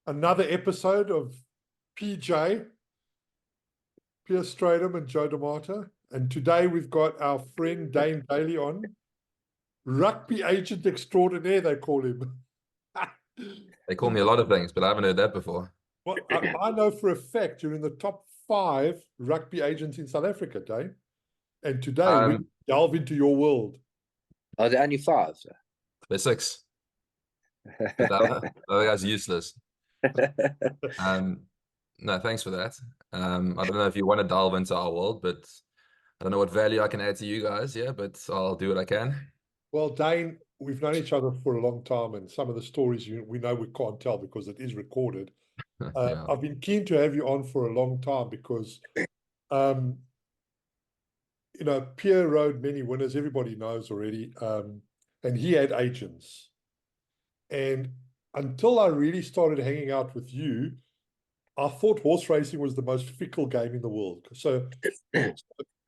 another episode of PJ, Piere Strydom and Joe D'Amato. And today we've got our friend Dane Galley on. Rugby agent extraordinaire, they call him. They call me a lot of things, but I haven't heard that before. Well, I know for a fact you're in the top 5 rugby agents in South Africa, Dane. And today we delve into your world. Are there only 5? They're 6. But the other guy's useless. No, thanks for that. I don't know if you want to delve into our world, but I don't know what value I can add to you guys, yeah, but I'll do what I can. Well, Dane, we've known each other for a long time, and some of the stories we know we can't tell because it is recorded. Yeah. I've been keen to have you on for a long time because, Piere rode many winners, everybody knows already, and he had agents. And until I really started hanging out with you, I thought horse racing was the most fickle game in the world. So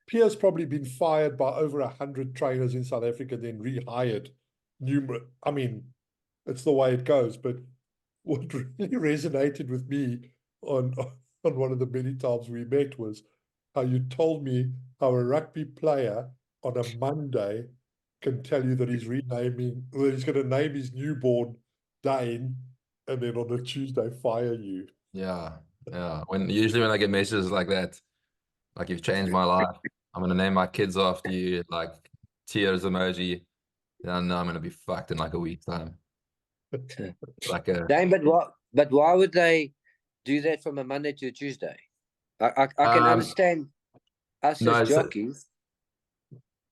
Pierre's probably been fired by over 100 trainers in South Africa, then rehired numerous. I mean, it's the way it goes. But what really resonated with me on one of the many times we met was how you told me how a rugby player on a Monday can tell you that he's going to name his newborn Dane, and then on a Tuesday fire you. Yeah. Usually when I get messages like that, like you've changed my life, I'm gonna name my kids after you, like tears emoji, and I know I'm gonna be fucked in like a week's time. Dane, but why would they do that from a Monday to a Tuesday? I can understand us as jockeys.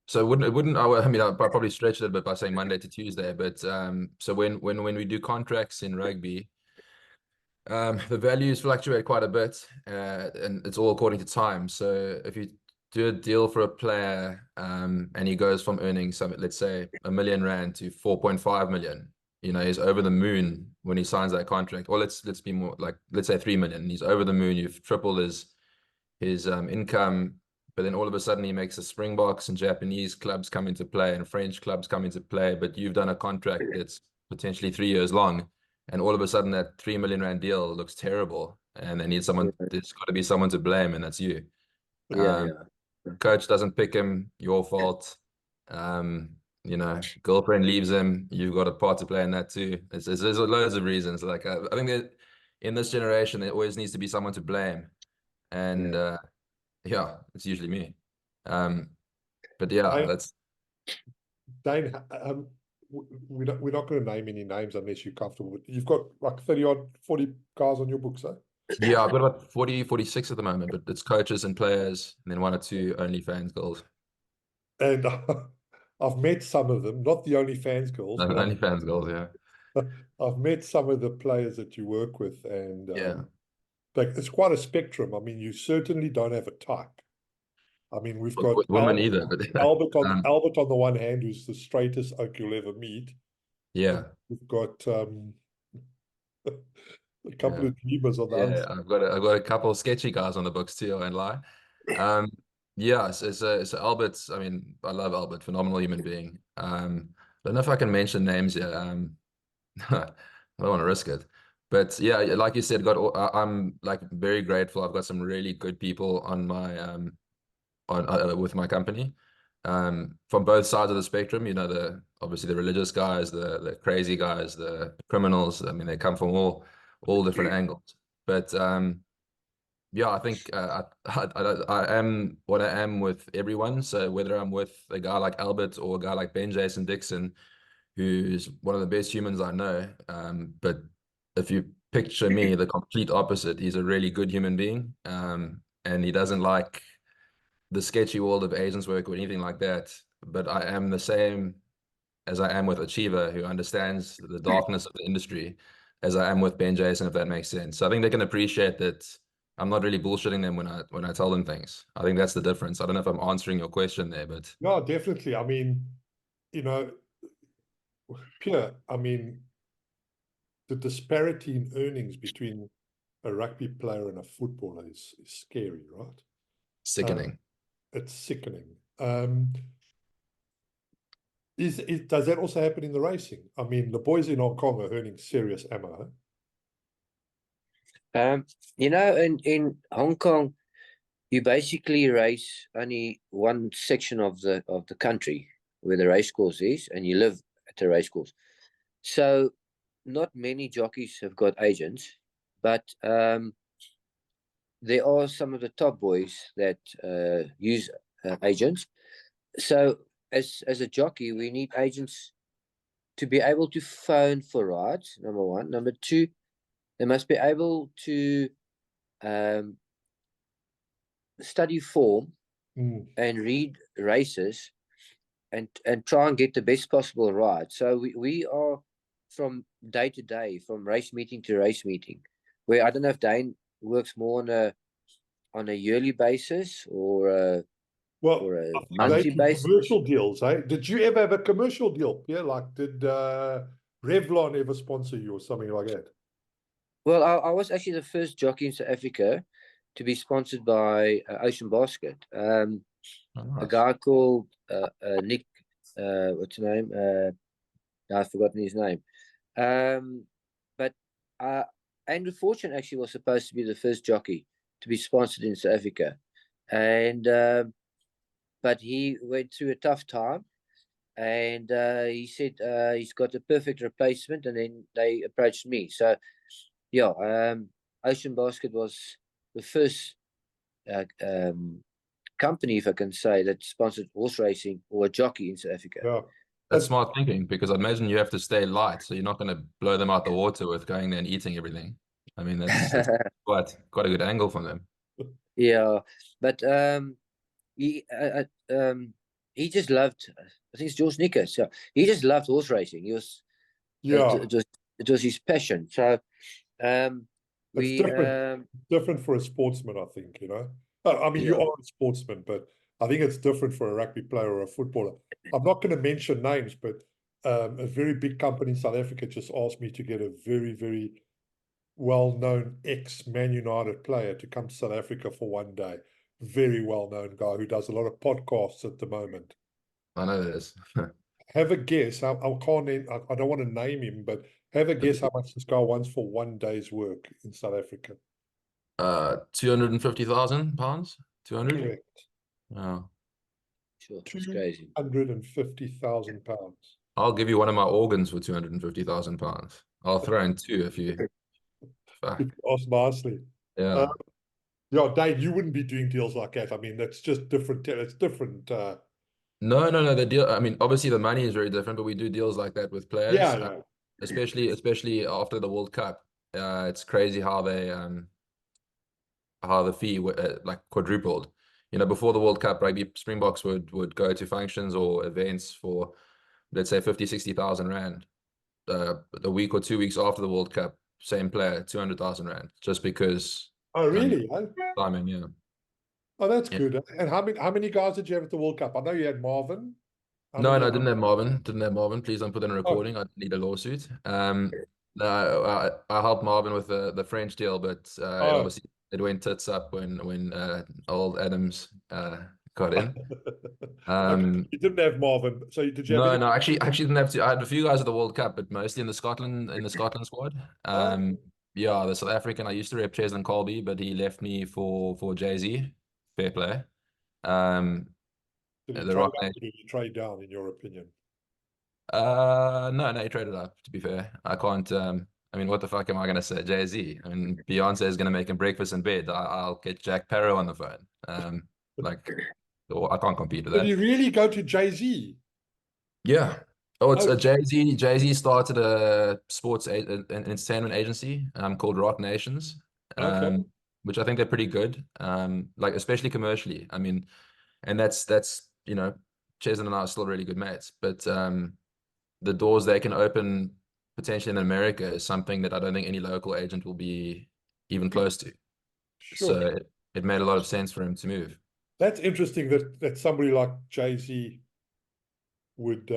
So it wouldn't I mean I probably stretched it a bit by saying Monday to Tuesday, but so when we do contracts in rugby, the values fluctuate quite a bit, and it's all according to time. So if you do a deal for a player, and he goes from earning something, let's say R1 million to 4.5 million, he's over the moon when he signs that contract. Or let's be more like, let's say 3 million. He's over the moon. You've tripled his income, but then all of a sudden he makes the Springboks and Japanese clubs come into play and French clubs come into play, but you've done a contract that's potentially 3 years long. And all of a sudden that R3 million deal looks terrible, and they need someone. There's got to be someone to blame, and that's you. Coach doesn't pick him, your fault. Girlfriend leaves him, you've got a part to play in that too. There's loads of reasons. Like I think that in this generation, there always needs to be someone to blame, and it's usually me. But yeah, that's Dane. We're not going to name any names unless you're comfortable. You've got like 30 odd 40 guys on your books, eh? Yeah, I've got about 40, 46 at the moment, but it's coaches and players, and then 1 or 2 OnlyFans girls. And I've met some of them, not the OnlyFans girls. No, but OnlyFans girls, yeah. I've met some of the players that you work with, and Yeah. like it's quite a spectrum. I mean, you certainly don't have a type. I mean, we've got women either, but Albert on the one hand, who's the straightest oak you'll ever meet. Yeah. We've got a couple of dreamers on the other side. I've got a couple of sketchy guys on the books too, I won't lie. So Albert, I mean, I love Albert, phenomenal human being. I don't know if I can mention names here. I don't want to risk it. But yeah, like you said, I'm like very grateful. I've got some really good people on my with my company, from both sides of the spectrum. Obviously the religious guys, the crazy guys, the criminals. I mean, they come from all different angles. But I think I am what I am with everyone. So whether I'm with a guy like Albert or a guy like Ben Jason Dixon, who's one of the best humans I know, but if you picture me, the complete opposite, he's a really good human being, and he doesn't like the sketchy world of agents work or anything like that. But I am the same as I am with Achiever, who understands the darkness of the industry, as I am with Ben Jason, if that makes sense. So I think they can appreciate that I'm not really bullshitting them when I tell them things. I think that's the difference. I don't know if I'm answering your question there, but No, definitely. I mean, Pierre, I mean, the disparity in earnings between a rugby player and a footballer is scary, right? sickening. It's sickening. Does that also happen in the racing? I mean, the boys in Hong Kong are earning serious ammo. In Hong Kong, you basically race only one section of the country where the race course is, and you live at the race course. So not many jockeys have got agents, but there are some of the top boys that use agents. So as a jockey, we need agents to be able to phone for rides, number one. Number two, they must be able to study form and read races and try and get the best possible ride. So we are from day to day, from race meeting to race meeting, where I don't know if Dane works more on a yearly basis or a monthly basis. Commercial deals, eh? Did you ever have a commercial deal? Yeah, like did Revlon ever sponsor you or something like that? Well, I was actually the first jockey in South Africa to be sponsored by Ocean Basket. Nice. A guy called Nick, what's his name? I've forgotten his name. But Andrew Fortune actually was supposed to be the first jockey to be sponsored in South Africa, and but he went through a tough time, and he said he's got a perfect replacement, and then they approached me. So, yeah, Ocean Basket was the first company, if I can say, that sponsored horse racing or a jockey in South Africa. Yeah. That's smart thinking, because I imagine you have to stay light, so you're not going to blow them out the water with going there and eating everything. I mean, that's quite a good angle from them. Yeah, but he just loved. I think it's George Nickers. So he just loved horse racing. He was it was his passion. So it's different for a sportsman, I think. I mean, you are a sportsman, but I think it's different for a rugby player or a footballer. I'm not going to mention names, but a very big company in South Africa just asked me to get a very, very well-known ex-Man United player to come to South Africa for one day. Very well-known guy who does a lot of podcasts at the moment. I know this. Have a guess. I can't. I don't want to name him, but have a guess how much this guy wants for one day's work in South Africa. £250,000. 200. Correct. Oh, sure, it's crazy. £250,000. I'll give you one of my organs for £250,000. I'll throw in two if you. If you ask nicely. Yeah. Yeah, Dave, you wouldn't be doing deals like that. I mean, that's just different. It's different. No. The deal. I mean, obviously the money is very different, but we do deals like that with players. Yeah. Especially after the World Cup. It's crazy how the fee like quadrupled. Before the World Cup, rugby Springboks would go to functions or events for, let's say, 50,000-60,000 rand. A week or 2 weeks after the World Cup, same player, 200,000 rand, just because. Oh, really? Timing, yeah. Oh, that's good. And how many guys did you have at the World Cup? I know you had Marvin. No, I didn't have Marvin. Please don't put that in a recording. I need a lawsuit. No, I helped Marvin with the French deal, but obviously it went tits up when old Adams got in. Okay, you didn't have Marvin, so did you have? No, actually didn't have to. I had a few guys at the World Cup, but mostly in the Scotland squad. Yeah, the South African. I used to rep Cheslin Colby, but he left me for Jay-Z. Fair play. Did The Rock Nation. Did he trade down, in your opinion? No, he traded up, to be fair. I can't. I mean, what the fuck am I gonna say? Jay-Z. I mean, Beyonce is gonna make him breakfast in bed. I'll get Jack Parrow on the phone. I can't compete with that. Did he really go to Jay-Z? Yeah. Oh, it's a Jay-Z. Jay-Z started a sports an entertainment agency called Rock Nations, which I think they're pretty good. Like especially commercially. I mean, and that's Cheslin and I are still really good mates, but the doors they can open potentially in America is something that I don't think any local agent will be even close to. Sure. So it made a lot of sense for him to move. That's interesting that somebody like Jay-Z would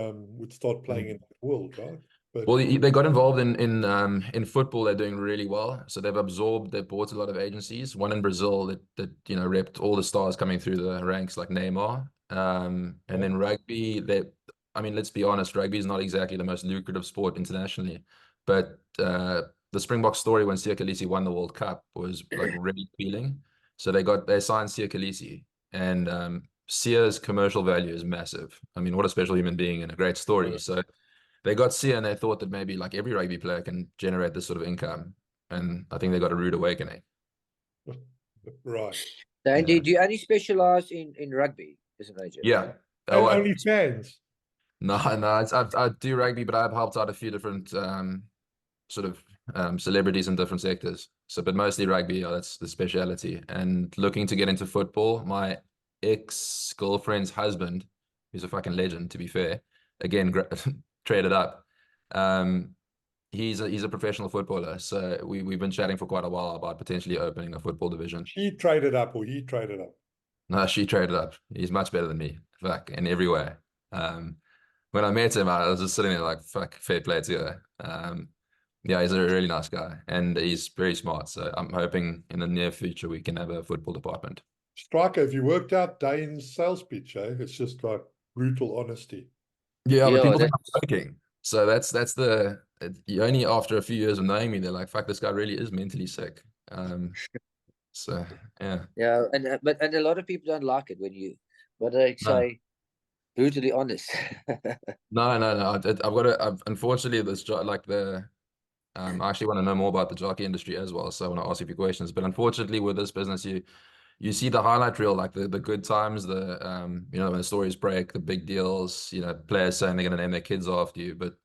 start playing in that world, right? But well, they got involved in football. They're doing really well, so they've bought a lot of agencies. One in Brazil that repped all the stars coming through the ranks like Neymar. And then rugby, I mean, let's be honest, rugby is not exactly the most lucrative sport internationally, but the Springbok story when Siya Kolisi won the World Cup was like really appealing. So they signed Siya Kolisi, and Sia's commercial value is massive. I mean, what a special human being and a great story. So they got Siya, and they thought that maybe like every rugby player can generate this sort of income. And I think they got a rude awakening. Right. And Yeah. do you only specialize in rugby as an agent? Yeah. And Oh, only fans. no, I do rugby, but I've helped out a few different sort of celebrities in different sectors. So, but mostly rugby, yeah, that's the speciality. And looking to get into football, my ex-girlfriend's husband, who's a fucking legend, to be fair, again, traded up. He's a professional footballer. So we've been chatting for quite a while about potentially opening a football division. She traded up or he traded up? No, she traded up. He's much better than me, fuck, in every way. When I met him, I was just sitting there like, fuck, fair play to her. Yeah, he's a really nice guy, and he's very smart. So I'm hoping in the near future we can have a football department. Striker, have you worked out Dane's sales pitch, eh? It's just like brutal honesty. Yeah, but Yeah, people think that's I'm joking. So that's only after a few years of knowing me, they're like, fuck, this guy really is mentally sick. So yeah. yeah, and a lot of people don't like it when you, what do they No. say, brutally honest. No. I've got to. Unfortunately, this like the. I actually want to know more about the jockey industry as well, so I want to ask you a few questions. But unfortunately, with this business, you see the highlight reel, like the good times, the you know, when the stories break, the big deals, you know, players saying they're going to name their kids after you, but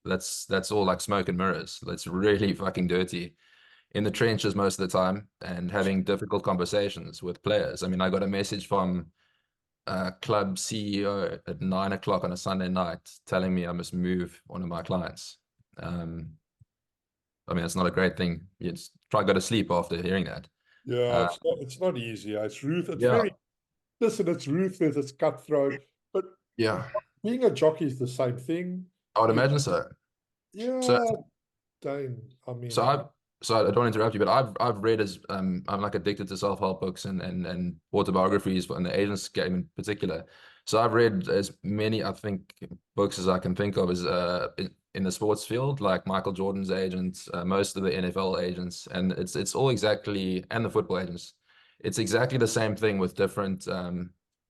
that's all like smoke and mirrors. That's really fucking dirty in the trenches most of the time, and having difficult conversations with players. I mean, I got a message from club CEO at 9 o'clock on a Sunday night telling me I must move one of my clients. I mean, it's not a great thing. You just try to go to sleep after hearing that. Yeah, it's not easy. It's ruthless. It's Yeah. very, listen, it's ruthless, it's cutthroat. But Yeah, being a jockey is the same thing. I would imagine so. Yeah, Dane, I mean, So I don't want to interrupt you, but I've read as I'm like addicted to self-help books and autobiographies in the agents game in particular. So I've read as many, I think, books as I can think of as in the sports field, like Michael Jordan's agents, most of the NFL agents, and it's all exactly, and the football agents, it's exactly the same thing with different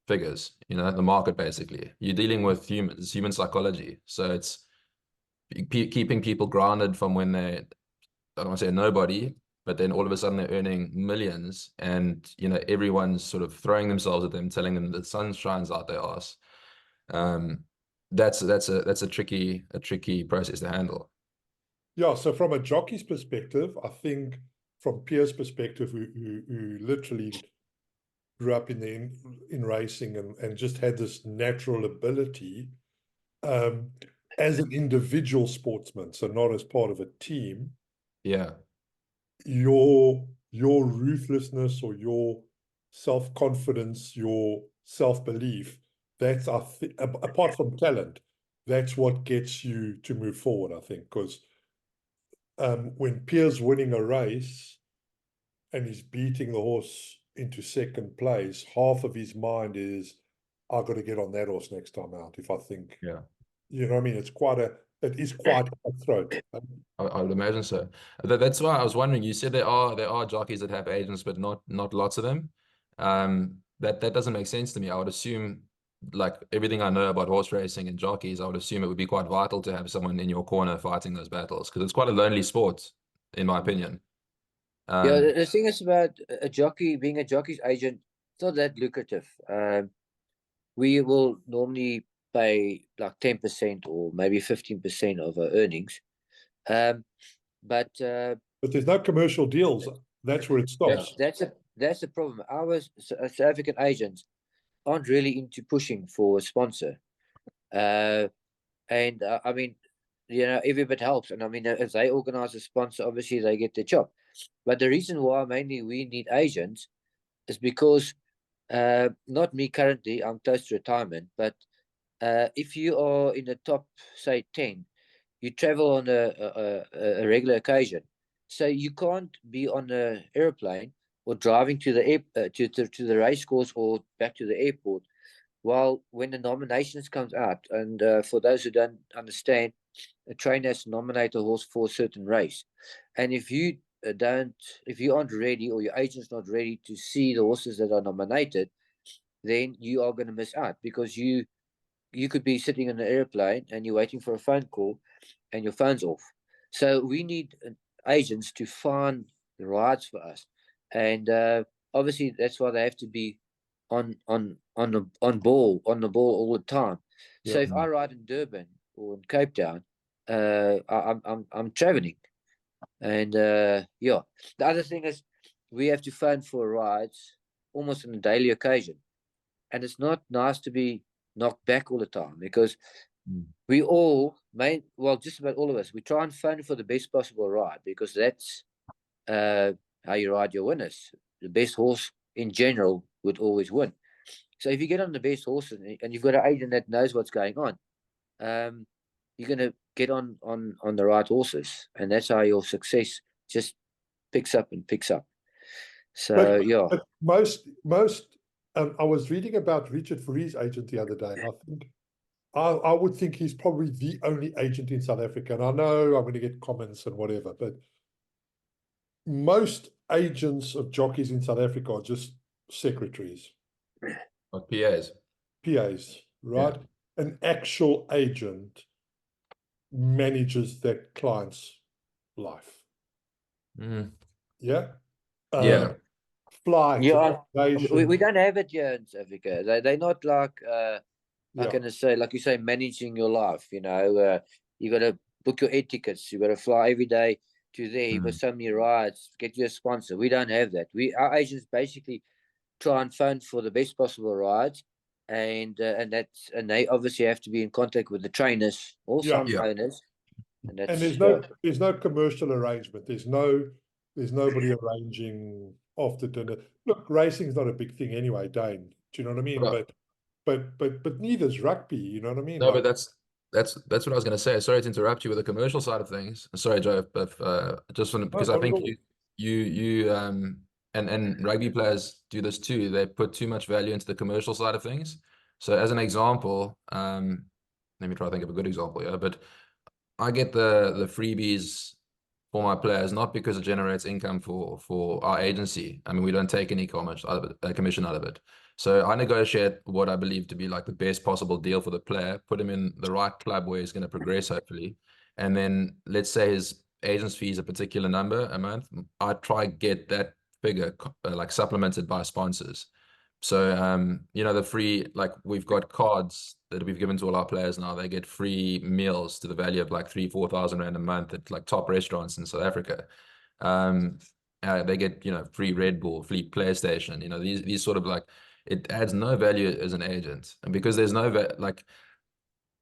figures, you know, the market basically. You're dealing with humans, human psychology. So it's keeping people grounded from when they, I don't want to say nobody, but then all of a sudden they're earning millions, and you know, everyone's sort of throwing themselves at them, telling them the sun shines out their ass. That's a tricky process to handle. yeah, so from a jockey's perspective, I think from Pierre's perspective, who literally grew up in racing and just had this natural ability, as an individual sportsman, so not as part of a team, Yeah. your ruthlessness or your self-confidence, your self-belief, that's apart from talent, that's what gets you to move forward, I think, because when Pierre's winning a race and he's beating the horse into second place, half of his mind is, I've got to get on that horse next time out. If I think, Yeah. you know what I mean? It is quite cutthroat. I would imagine so. That's why I was wondering. You said there are jockeys that have agents, but not lots of them. That doesn't make sense to me. I would assume, like everything I know about horse racing and jockeys, I would assume it would be quite vital to have someone in your corner fighting those battles, because it's quite a lonely sport, in my opinion. Yeah, the thing is about a jockey, being a jockey's agent, it's not that lucrative. We will normally pay like 10% or maybe 15% of our earnings. But there's no commercial deals. That's where it stops. that's the problem. Our South African agents aren't really into pushing for a sponsor. And I mean, you know, every bit helps. And I mean, if they organize a sponsor, obviously they get the job. But the reason why mainly we need agents is because, not me currently, I'm close to retirement, but if you are in the top, say, 10, you travel on a regular occasion. So you can't be on an airplane or driving to the to the race course or back to the airport. While when the nominations comes out, and for those who don't understand, a trainer has to nominate a horse for a certain race, and if you aren't ready, or your agent's not ready to see the horses that are nominated, then you are going to miss out, because you could be sitting in an airplane and you're waiting for a phone call and your phone's off. So we need agents to find the rides for us, and obviously that's why they have to be on the ball all the time. So Yeah. if I ride in Durban or in Cape Town, I'm traveling, and yeah. The other thing is, we have to phone for rides almost on a daily occasion, and it's not nice to be knocked back all the time, because we all, just about all of us, we try and phone for the best possible ride, because that's how you ride your winners. The best horse in general would always win. So if you get on the best horse, and you've got an agent that knows what's going on, you're going to get on the right horses, and that's how your success just picks up and picks up. So yeah. But most I was reading about Richard Foury's agent the other day, and I think I would think he's probably the only agent in South Africa. And I know I'm going to get comments and whatever, but most agents of jockeys in South Africa are just secretaries, Or PAs. PAs, right? Yeah. An actual agent manages that client's life. Mm. Yeah. Yeah. Flights, Yeah, accommodation. we don't have it here in South Africa. They're not like how Yeah. can I say, like you say, managing your life. You know, you got to book your air tickets. You got to fly every day to there. You got so many rides. Get you a sponsor. We don't have that. Our agents basically try and phone for the best possible rides, and they obviously have to be in contact with the trainers or Yeah. some owners, and And that's there's no commercial arrangement. There's nobody arranging after dinner. Look, racing's not a big thing anyway, Dane. Do you know what I mean? Well, But neither's rugby, you know what I mean? no, Like, but that's what I was going to say. Sorry to interrupt you with the commercial side of things. Sorry, Joe, if, just want to, because I not at think all. you and rugby players do this too. They put too much value into the commercial side of things. So as an example, let me try to think of a good example. Yeah, but I get the freebies for my players, not because it generates income for our agency. I mean, we don't take any commission out of it. So I negotiate what I believe to be like the best possible deal for the player, put him in the right club where he's going to progress, hopefully. And then let's say his agent's fee is a particular number a month. I try get that figure like supplemented by sponsors. So the free, like we've got cards that we've given to all our players now. They get free meals to the value of like 3,000-4,000 rand a month at like top restaurants in South Africa. They get free Red Bull, free PlayStation. These sort of like, it adds no value as an agent, and because there's no like.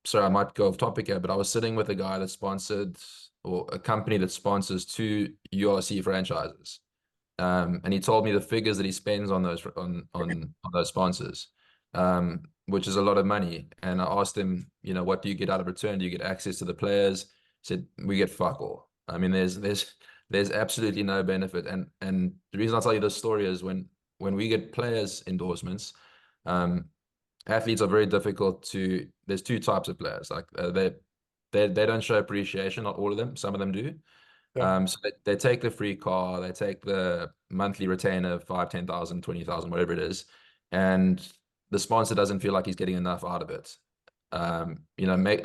Sorry, I might go off topic here, but I was sitting with a guy that sponsored, or a company that sponsors 2 URC franchises. And he told me the figures that he spends on those those sponsors, which is a lot of money. And I asked him, what do you get out of return? Do you get access to the players? He said, we get fuck all. I mean, there's absolutely no benefit. And the reason I'll tell you this story is when we get players endorsements, athletes are very difficult to. There's 2 types of players. Like they don't show appreciation. Not all of them. Some of them do. Yeah. So they take the free car, they take the monthly retainer of 5, 10,000, 20,000, whatever it is, and the sponsor doesn't feel like he's getting enough out of it.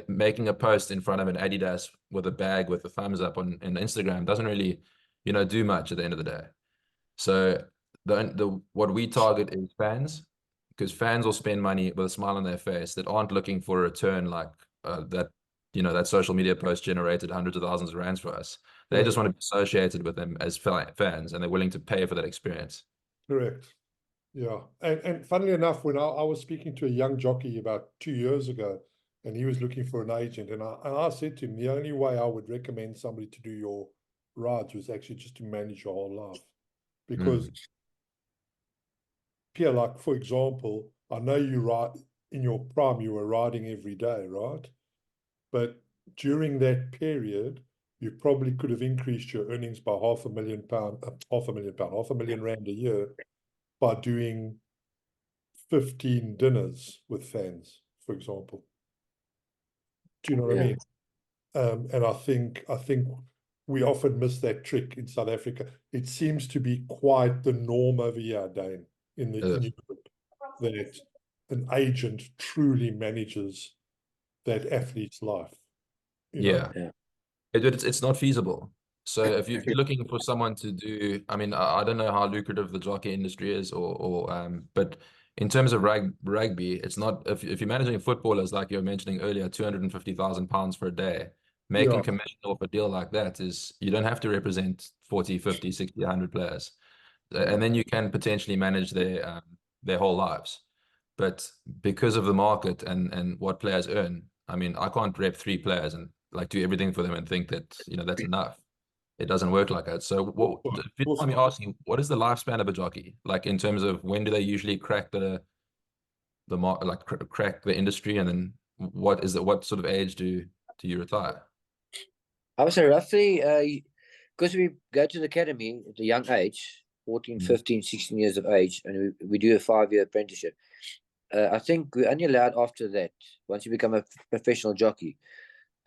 Making a post in front of an Adidas with a bag with a thumbs up on Instagram doesn't really, do much at the end of the day. So the what we target is fans, because fans will spend money with a smile on their face that aren't looking for a return like that social media post generated hundreds of thousands of rands for us. They just want to be associated with them as fans, and they're willing to pay for that experience. Correct. Yeah. And funnily enough, when I was speaking to a young jockey about 2 years ago, and he was looking for an agent, and I said to him, the only way I would recommend somebody to do your rides was actually just to manage your whole life. Because, Piere, like, for example, I know you ride in your prime, you were riding every day, right? But during that period, you probably could have increased your earnings by £500,000 a year by doing 15 dinners with fans, for example. Do you know what I mean? And I think we often miss that trick in South Africa. It seems to be quite the norm over here, Dane, in Europe, that an agent truly manages that athlete's life. You know? Yeah. It's not feasible. So if you're looking for someone to do, I mean, I don't know how lucrative the jockey industry is, but in terms of rugby, it's not. If you're managing footballers, like you were mentioning earlier, £250,000 for a day, making Yeah. commission off a deal like that is you don't have to represent 40, 50, 60, 100 players, and then you can potentially manage their whole lives. But because of the market and what players earn, I mean, I can't rep 3 players and like do everything for them and think that, that's enough. It doesn't work like that. So if you don't mind me asking, what is the lifespan of a jockey? Like in terms of when do they usually crack crack the industry, and then what sort of age do you retire? I would say roughly, because we go to the academy at a young age, 14, 15, 16 years of age, and we do a 5-year apprenticeship. I think we're only allowed after that, once you become a professional jockey,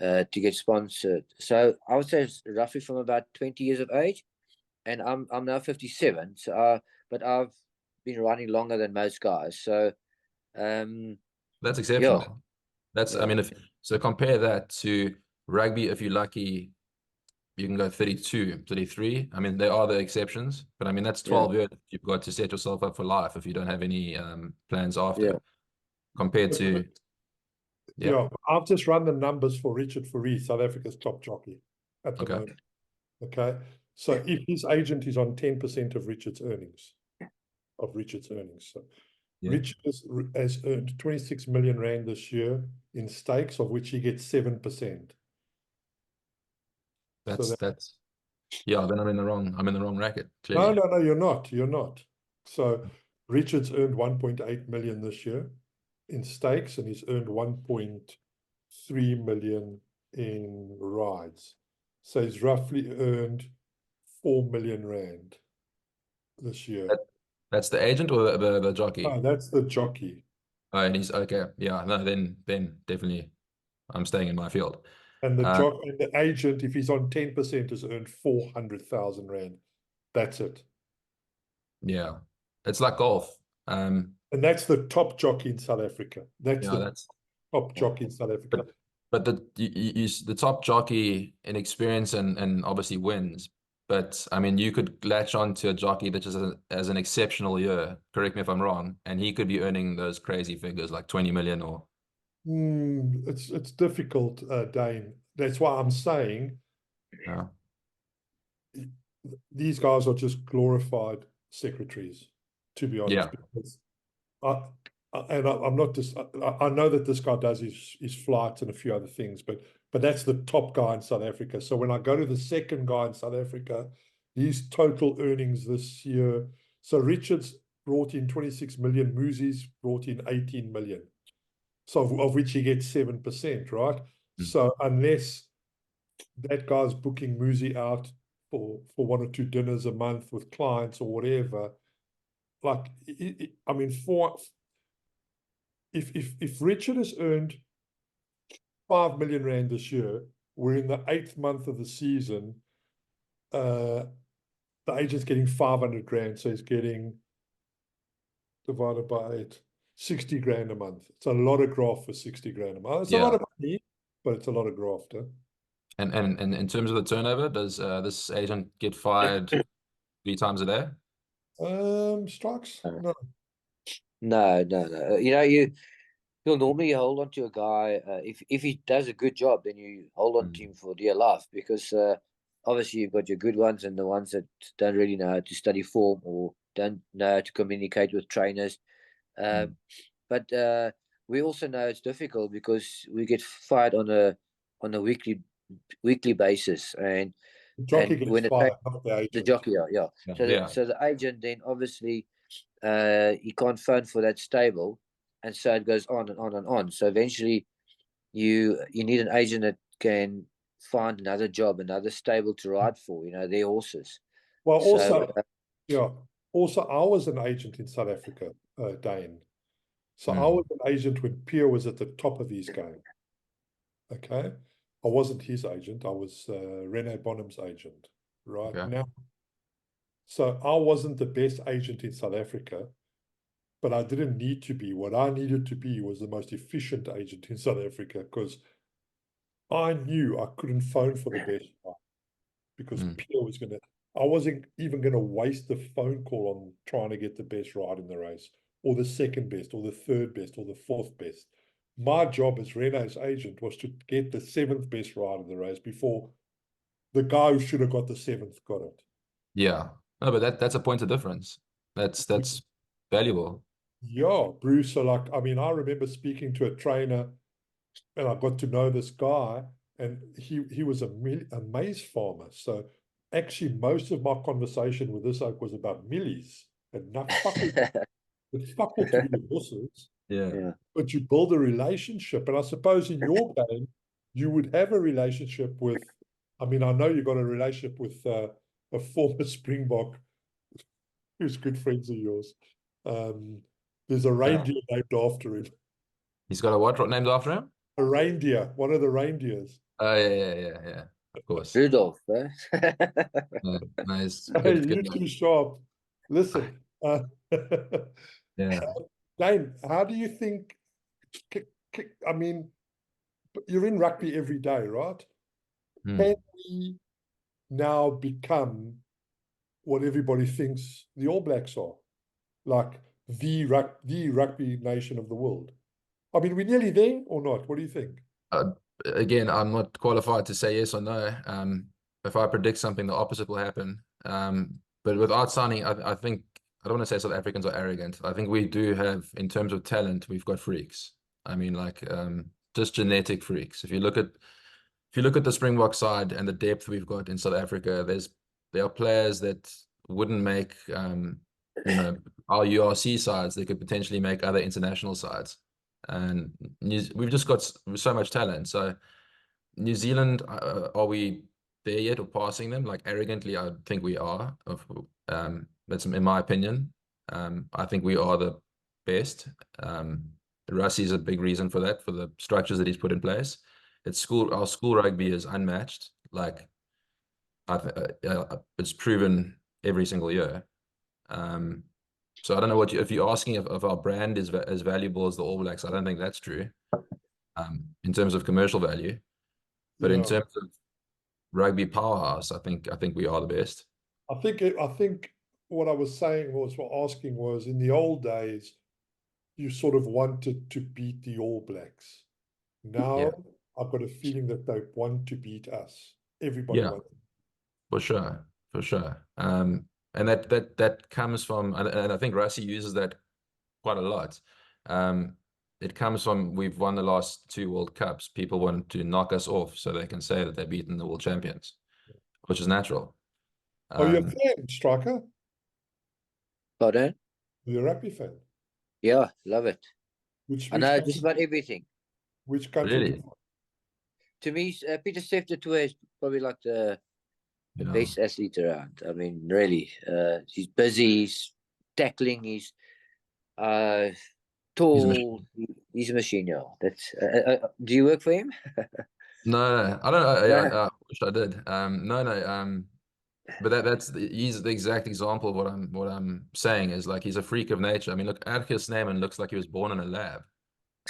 to get sponsored. So I would say it's roughly from about 20 years of age, and I'm now 57. So, but I've been running longer than most guys. So, That's yeah, exceptional. I yeah, mean, so compare that to rugby. If you're lucky, you can go 32, 33. I mean, there are the exceptions, but I mean, that's yeah, 12 years you've got to set yourself up for life if you don't have any plans yeah. after, compared to, Yeah, I've just run the numbers for Richard Fourie, South Africa's top jockey at the okay. moment. Okay. So if his agent is on 10% of Richard's earnings, so Yeah. Richard has earned 26 million rand this year in stakes, of which he gets 7%. That's yeah, then I'm in the wrong racket, clearly. No, you're not. So Richard's earned 1.8 million this year in stakes, and he's earned 1.3 million in rides. So he's roughly earned 4 million rand this year. That's the agent or the jockey? Oh, that's the jockey. Oh, and he's okay. Yeah, no, then definitely I'm staying in my field. And the agent, if he's on 10%, has earned 400,000 rand. That's it. Yeah. It's like golf. And that's the top jockey in South Africa. That's Yeah, the top jockey in South Africa. but the top jockey in experience and obviously wins. But I mean, you could latch on to a jockey that just has an exceptional year. Correct me if I'm wrong, and he could be earning those crazy figures like 20 million or. It's difficult, Dane. That's why I'm saying Yeah. these guys are just glorified secretaries, to be honest. Yeah. Because I'm not just. I know that this guy does his flights and a few other things, but that's the top guy in South Africa. So when I go to the second guy in South Africa, his total earnings this year. So Richards brought in 26 million. Muzi's brought in 18 million. So of which he gets 7%, right? So unless that guy's booking Muzi out for 1 or 2 dinners a month with clients or whatever, like I mean, if Richard has earned 5 million rand this year, we're in the 8th month of the season. The agent's getting 500 grand, so he's getting divided by 8, 60 grand a month. It's a lot of graft for 60 grand a month. It's a lot of money, but it's a lot of graft. And in terms of the turnover, does this agent get fired 3 times a day? Strikes? No. No. No. You'll normally hold on to a guy if he does a good job, then you hold on to him for dear life, because obviously you've got your good ones and the ones that don't really know how to study form or don't know how to communicate with trainers. But we also know it's difficult because we get fired on a weekly basis, and The jockey gets when fired, not the the agent. jockey, yeah. So the agent then obviously he can't phone for that stable, and so it goes on and on and on. So eventually, you need an agent that can find another job, another stable to ride for. Their horses. Well, So also I was an agent in South Africa, Dane. So I was an agent when Piere was at the top of his game. Okay. I wasn't his agent. I was Rene Bonham's agent, right? Okay. Now, so I wasn't the best agent in South Africa, but I didn't need to be. What I needed to be was the most efficient agent in South Africa, because I knew I couldn't phone for the best guy, because Mm. Piere was gonna. I wasn't even gonna waste the phone call on trying to get the best ride in the race, or the second best, or the third best, or the fourth best. My job as Rene's agent was to get the seventh best ride in the race before the guy who should have got the seventh got it. Yeah. No, but that's a point of difference. That's valuable. Yeah, Bruce. So like, I mean, I remember speaking to a trainer, and I got to know this guy, and he was a maize farmer. So actually, most of my conversation with this oak was about millies and not fuck all, but fuck all to do with horses. Yeah. Yeah. But you build a relationship, and I suppose in your game, you would have a relationship with. I mean, I know you got a relationship with a former Springbok who's good friends of yours. Um, there's a Yeah. reindeer named after him. He's got a what named after him? A reindeer, one of the reindeers. Oh yeah. Of course. Rudolph, eh? Yeah. Nice. Hey, Good you man. too sharp. Listen, Yeah. Dane, how do you think? I mean, you're in rugby every day, right? Can Hmm. we now become what everybody thinks the All Blacks are, like the rugby nation of the world? I mean, we're nearly there or not? What do you think? Uh, Again, I'm not qualified to say yes or no. If I predict something, the opposite will happen. But without signing, I think I don't want to say South Africans are arrogant. I think we do have, in terms of talent, we've got freaks. I mean, like just genetic freaks. If you look at the Springbok side and the depth we've got in South Africa, there are players that wouldn't make our URC sides. They could potentially make other international sides, and we've just got so much talent. So New Zealand, are we there yet or passing them? Like arrogantly, I think we are. That's in my opinion. I think we are the best. Rassie is a big reason for that, for the structures that he's put in place. Our school rugby is unmatched. Like it's proven every single year. Um, so I don't know if you're asking if our brand is as valuable as the All Blacks. I don't think that's true. In terms of commercial value, but in Yeah, terms of rugby powerhouse, I think we are the best. I think what I was saying was, what asking was, in the old days, you sort of wanted to beat the All Blacks. Yeah, Now I've got a feeling that they want to beat us. Everybody yeah, wants. for sure, for sure. And that comes from, and I think Rassie uses that quite a lot. Um, it comes from we've won the last two World Cups. People want to knock us off so they can say that they've beaten the world champions, which is natural. Are you a Um, fan, Striker? Pardon? Are you a rugby fan? Yeah, love it. Which I which know just country? about everything. Which country do you really, follow? To me, Peter Sefter is probably like the you know, best athlete around. I mean, really, he's busy, he's tackling, he's uh, he's a tall, machine. he's a machine. Yeah, that's. Do you work for him? No, I don't know. No. I wish I did. No. But he's the exact example of what I'm saying is like he's a freak of nature. I mean, look, Arcus Neyman looks like he was born in a lab.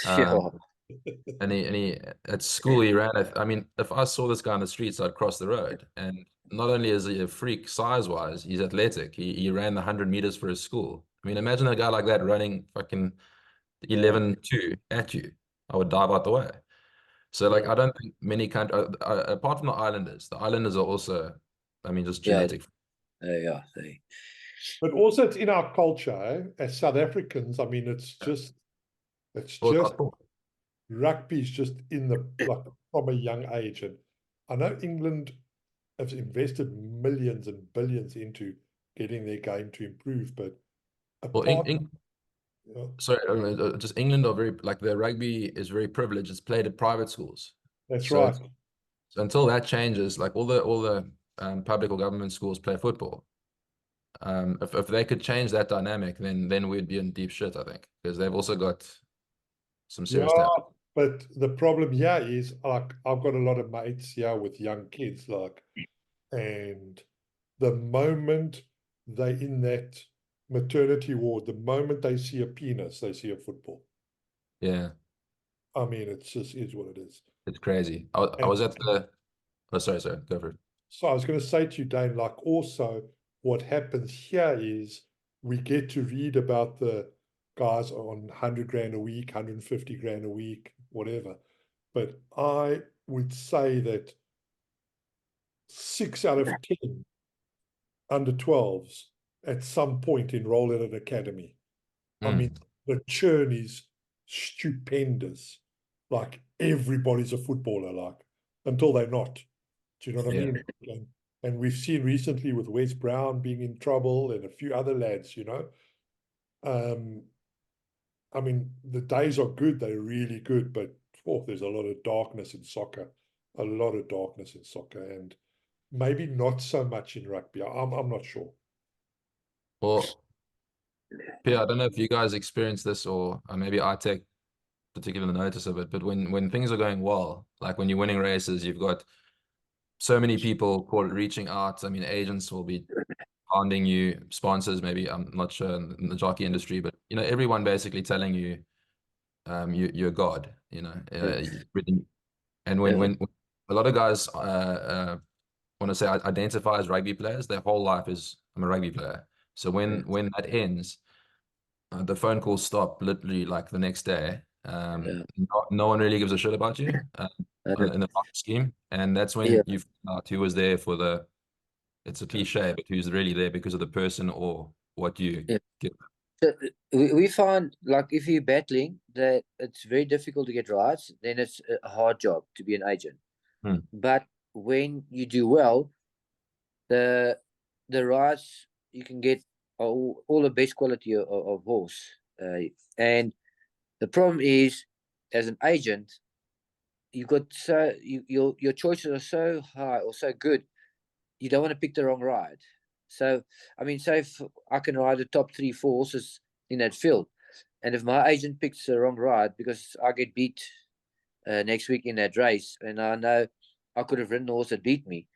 Um, Yeah, and he at school he ran. I mean, if I saw this guy on the streets, I'd cross the road. And not only is he a freak size wise, he's athletic. He ran the 100 meters for his school. I mean, imagine a guy like that running fucking Yeah, 11:2 at you. I would dive out the way. So like yeah. I don't think many countries apart from the Islanders are also, I mean, just yeah, genetic. yeah. But also it's in our culture, eh? As South Africans. I mean, it's Well, just rugby is just in the, like, from a young age. And I know England have invested millions and billions into getting their game to improve, but well, apart, you know, sorry, just England are very like their rugby is very privileged. It's played at private schools, that's so right. it's so until that changes, like all the public or government schools play football. If they could change that dynamic, then we'd be in deep shit, I think, because they've also got some Yeah, serious talent. But the problem here is, like, I've got a lot of mates here with young kids, like, and the moment they in that maternity ward, the moment they see a penis, they see a football. Yeah, I mean, it's just is what it is. it's crazy. I was And at the. Oh, sorry, go for it. so I was going to say to you, Dane, like, also what happens here is we get to read about the guys on 100 grand a week, 150 grand a week, whatever. But I would say that 6 out of 10 under 12s at some point enroll in an academy. I mean, Mm, the churn is stupendous. Like, everybody's a footballer, like, until they're not. Do you know what I yeah. mean? And we've seen recently with Wes Brown being in trouble and a few other lads, you know. I mean, the days are good, they're really good, but there's a lot of darkness in soccer, a lot of darkness in soccer, and maybe not so much in rugby. I'm not sure. Well, Pierre, I don't know if you guys experience this or maybe I take particular notice of it, but when things are going well, like when you're winning races, you've got so many people call it reaching out. I mean, agents will be hounding you, sponsors maybe. I'm not sure in the jockey industry, but you know, everyone basically telling you, you're God. You know, Yeah. and Yeah. when a lot of guys want to say identify as rugby players, their whole life is I'm a rugby player. So Yeah. when that ends, the phone calls stop literally like the next day. Yeah. No one really gives a shit about you in the market scheme, and that's Yeah. when you find out who was there for the. It's a cliche, but who's really there because of the person or what you Yeah. give. So we find, like, if you're battling, that it's very difficult to get rights, then it's a hard job to be an agent. Hmm. But when you do well, the rights you can get are all the best quality of horse. And the problem is, as an agent, you've got your choices are so high or so good, you don't want to pick the wrong ride. So, I mean, say if I can ride the top 3, 4 horses in that field, and if my agent picks the wrong ride because I get beat next week in that race, and I know I could have ridden the horse that beat me,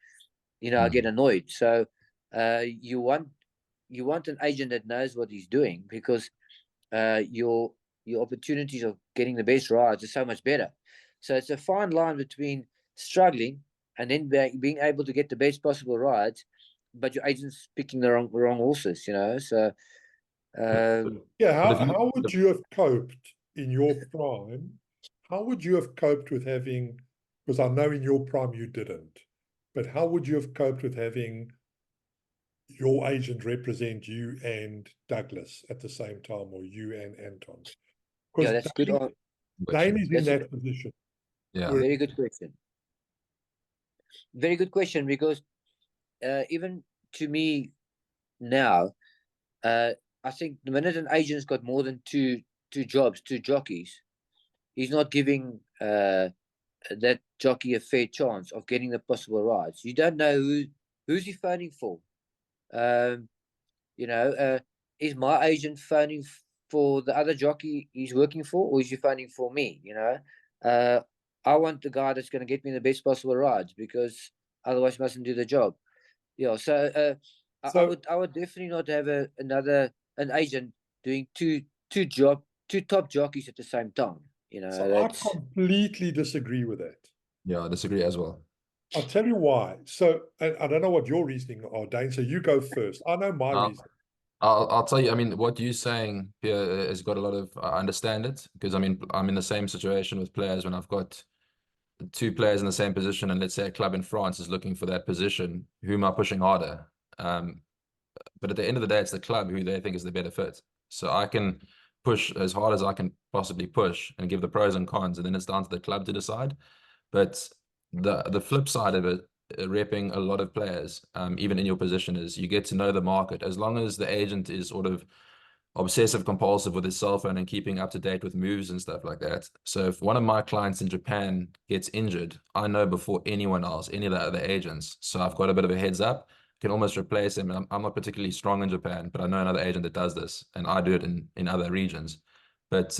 I get annoyed. So, you want an agent that knows what he's doing, because your opportunities of getting the best rides are so much better. So it's a fine line between struggling and then being able to get the best possible rides, but your agent's picking the wrong horses. So Yeah, But if how would you have coped in your prime? How would you have coped with having, because I know in your prime you didn't, but how would you have coped with having your agent represent you and Douglas at the same time, or you and Anton? yeah, Because that's good. Dane is in That's a that position. yeah, Where, very good question. Very good question, because even to me now, I think the minute an agent's got more than two jobs, two jockeys, he's not giving that jockey a fair chance of getting the possible rides. You don't know who's he phoning for. Um, is my agent phoning for the other jockey he's working for, or is he phoning for me? I want the guy that's going to get me the best possible rides, because otherwise he mustn't do the job. Yeah, so so I would definitely not have an agent doing two top jockeys at the same time. I That's completely disagree with that. yeah, I disagree as well. I'll tell you why. So I don't know what your reasoning are, Dane. So you go first. I know my Uh, reason. I'll tell you. I mean, what you're saying here has got a lot of. I understand it because I mean I'm in the same situation with players when I've got two players in the same position, and let's say a club in France is looking for that position. Who am I pushing harder? But at the end of the day, it's the club who they think is the better fit. So I can push as hard as I can possibly push and give the pros and cons, and then it's down to the club to decide. But the flip side of it, repping a lot of players, even in your position, is you get to know the market. As long as the agent is sort of obsessive compulsive with his cell phone and keeping up to date with moves and stuff like that. So if one of my clients in Japan gets injured, I know before anyone else, any of the other agents. So I've got a bit of a heads up, can almost replace him. I'm not particularly strong in Japan, but I know another agent that does this, and I do it in other regions. But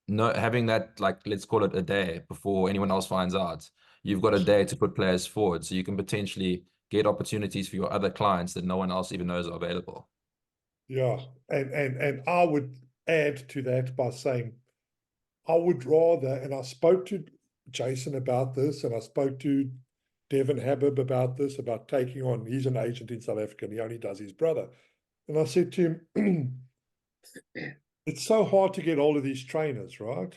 no, having that, like, let's call it a day before anyone else finds out, you've got a day to put players forward, so you can potentially get opportunities for your other clients that no one else even knows are available. Yeah, and I would add to that by saying I would rather, and I spoke to Jason about this, and I spoke to Devin Habib about this, about taking on, he's an agent in South Africa, and he only does his brother. And I said to him, it's so hard to get all of these trainers, right?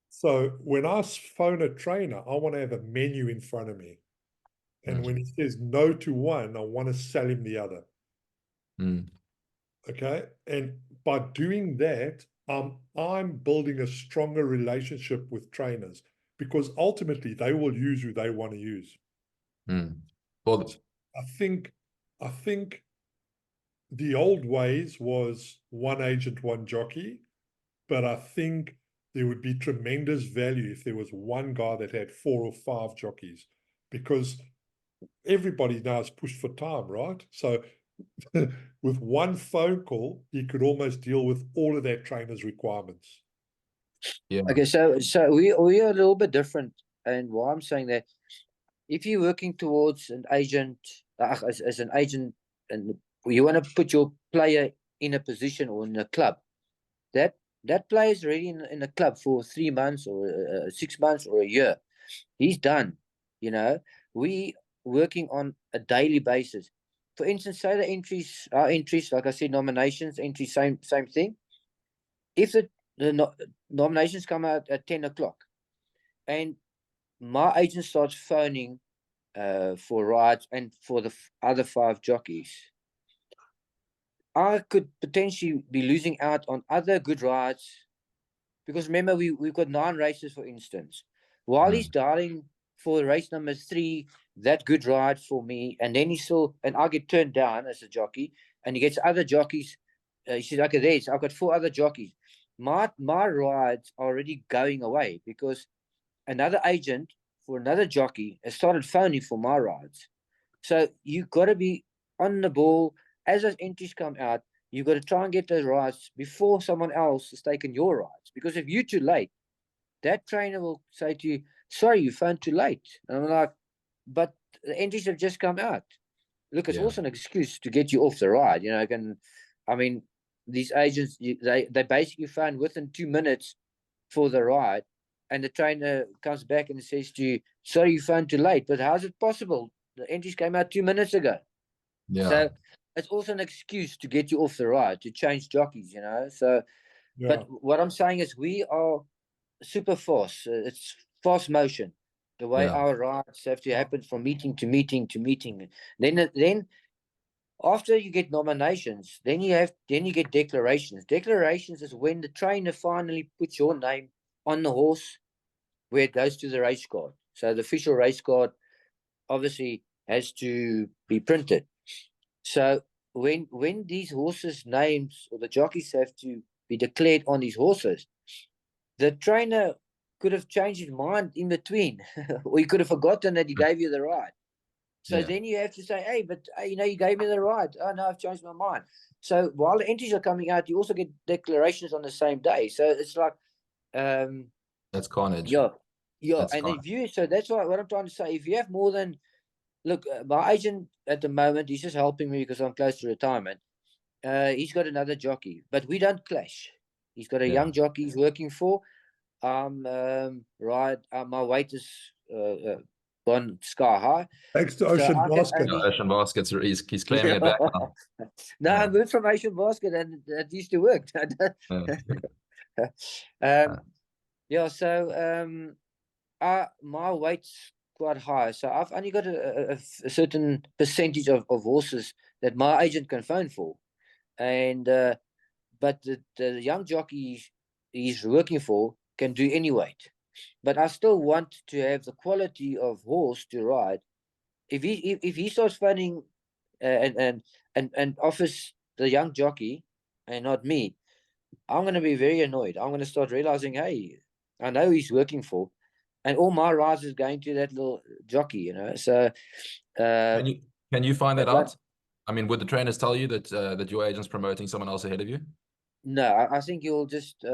So when I phone a trainer, I want to have a menu in front of me. And when he says no to one, I want to sell him the other. Mm. Okay. And by doing that, I'm building a stronger relationship with trainers because ultimately they will use who they want to use. Mm. Well, I think the old ways was one agent, one jockey, but I think there would be tremendous value if there was one guy that had 4 or 5 jockeys, because everybody now is pushed for time, right? So with one phone call, you could almost deal with all of that trainer's requirements. yeah. Okay, so we are a little bit different, and why I'm saying that, if you're working towards an agent, as an agent, and you want to put your player in a position or in a club, that player is already in a club for 3 months or 6 months or a year. He's done. You know, we working on a daily basis. For instance, say our entries, like I said, nominations, entries, same thing. If the nominations come out at 10 o'clock, and my agent starts phoning for rides and for the other 5 jockeys, I could potentially be losing out on other good rides, because remember, we've got 9 races, for instance. While he's dialing for race number 3, that good ride for me, and then and I get turned down as a jockey, and he gets other jockeys. He says, okay, I've got 4 other jockeys. My rides are already going away because another agent for another jockey has started phoning for my rides. So you've got to be on the ball as those entries come out. You've got to try and get those rides before someone else has taken your rides. Because if you're too late, that trainer will say to you, sorry, you phoned too late. And I'm like, but the entries have just come out. Look, it's also an excuse to get you off the ride. You know, these agents, they basically phone within 2 minutes for the ride, and the trainer comes back and says to you, sorry, you phoned too late. But how's it possible? The entries came out 2 minutes ago. Yeah. So it's also an excuse to get you off the ride, to change jockeys, you know. So, but what I'm saying is we are super fast. It's fast motion. The way our rides have to happen from meeting to meeting to meeting. Then after you get nominations, then you get declarations. Declarations is when the trainer finally puts your name on the horse, where it goes to the race card. So the official race card obviously has to be printed. So when these horses' names or the jockeys have to be declared on these horses, the trainer could have changed his mind in between, or he could have forgotten that he gave you the ride. So then you have to say, hey, but you gave me the ride. Oh no, I've changed my mind. So while the entries are coming out, you also get declarations on the same day. So it's like, that's carnage. Yeah. That's And carnage. so that's what I'm trying to say. If you have more than, look, my agent at the moment, he's just helping me because I'm close to retirement. He's got another jockey, but we don't clash. He's got a young jockey he's working for. Right. My weight is gone sky high. Thanks to Ocean Basket. Ocean Baskets, he's claiming it back now. No, I moved from Ocean Basket, and that used to work. So my weight's quite high, so I've only got a certain percentage of horses that my agent can phone for, and but the young jockey he's working for can do any weight. But I still want to have the quality of horse to ride. If he starts phoning and offers the young jockey and not me, I'm going to be very annoyed. I'm going to start realizing, hey, I know he's working for, and all my rides is going to that little jockey, you know. So, can you find that out? I mean, would the trainers tell you that that your agent's promoting someone else ahead of you? No, I think you'll just